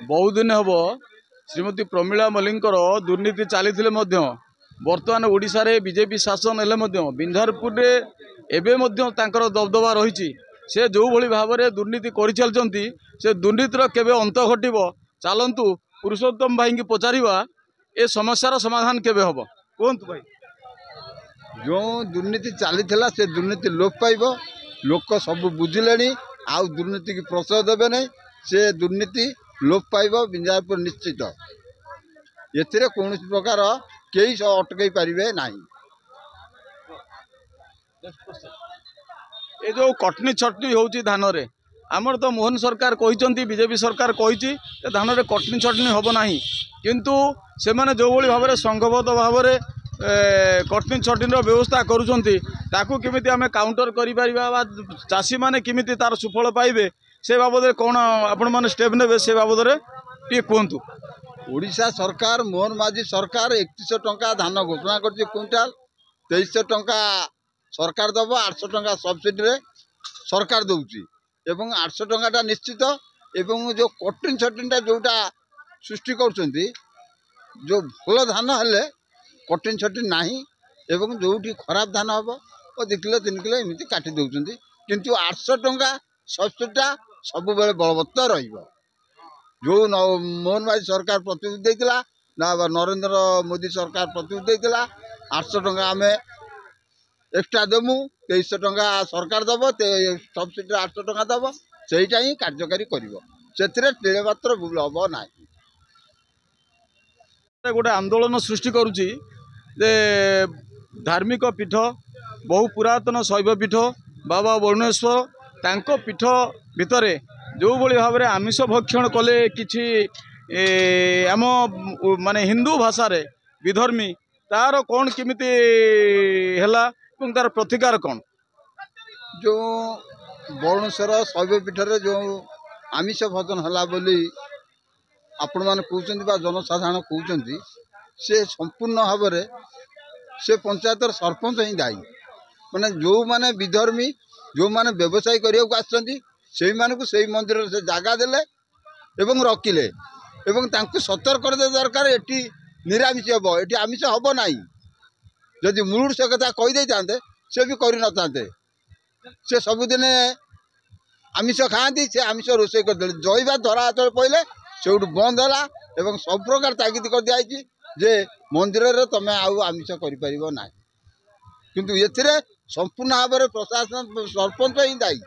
बहुत दिन हम श्रीमती प्रमीला मल्लिकर दुर्नीति चली बर्तमान ओडिशा रे बीजेपी शासन हेले बिंझारपुर दबदबा रही से जो भली भाव में दुर्नीति कर चलती से दुर्नीतिर केवे अंत घटब चलतु पुरुषोत्तम भाई की पचारा ए समस्यार समाधान केवे हम कहतु भाई। जो दुर्नीति चली से दुर्नीति लोप पाइब लोक सब बुझिले आउ दुर्नीति की प्रश्रय देवे नहीं से दुर्नीति लोप पाइब बिंझारपुर निश्चित एथिरे कौन प्रकार कई अटकई पारे ना। ये जो कटनी छटनी होची धान रे आमर तो मोहन सरकार कहते बीजेपी सरकार कही धान रे कटनी छटनी हम ना किंतु से माने जो भली भाव में संघबद्ध भाव में कटनी छटनी व्यवस्था करुँच केमिति आमे काउंटर करिपारिबा चाषी माने केमिति तार सुफल पाइबे से बाबद कौन आपण माने स्टेप नेबे से बाबद टे कहतु। ओडिशा सरकार मोहन माझी सरकार 3100 टंका धान घोषणा कर क्विंटाल 2300 टंका सरकार दब 800 टंका सब्सिडी रे सरकार दौची एवं 800 टंका निश्चित एवं जो कटिन छटिनटा जोटा सृष्टि कर जो भल धान हेले कटिन छटिन नाही एवं जोटी खराब धान हम 2 किलो 3 किलो एमती काटी दौरान किंतु 800 टंका सब्सिडीटा सब बेले बलवत्तर रहिबो। जो मोहन माझी सरकार प्रतिश्रुति देइतिला ना नरेंद्र मोदी सरकार प्रतिश्रुति देइतिला 800 टंका आम एक्सट्रा देमु 2300 टंका सरकार दब सब्सिडी 800 टंका दब सेटा ही कार्यकारी कर मात्र भूल हम ना। गोटे आंदोलन सृष्टि करुच्ची धार्मिक पीठ बहु पुरातन शैव पीठ बाबा वरुणेश्वर तांको पीठ भितर जो भली भाव में आमिष भक्षण कले किछि आम माने हिंदू भाषा रे विधर्मी तार कौन केमिति हैला तार प्रतिकार कौन। जो वरुणेश्वर शैव पीठ रे जो आमिष भोजन हला बोली आपण मैंने कहते जनसाधारण कहते से संपूर्ण भाव में से पंचायतर सरपंच ही दायी माने जो माने विधर्मी जो माने व्यवसाय करने से मंदिर से जगह देले एवं रखिले एवं तांको सतर्क कर दे दरकार एटी निरामिष हम ये आमिष हम ना जदि मूल से कथा कहीदे था से भी कर न से सबुदिन आमिष खाती से आमिष रोषे करदे जईबा धरा चल पड़े से बंद है एवं सब प्रकार तागिद कर दिखाई जे मंदिर रे तमें आउ आमिष कर ना किंतु एथिरे संपूर्ण भाव में प्रशासन सरपंच ही दायी।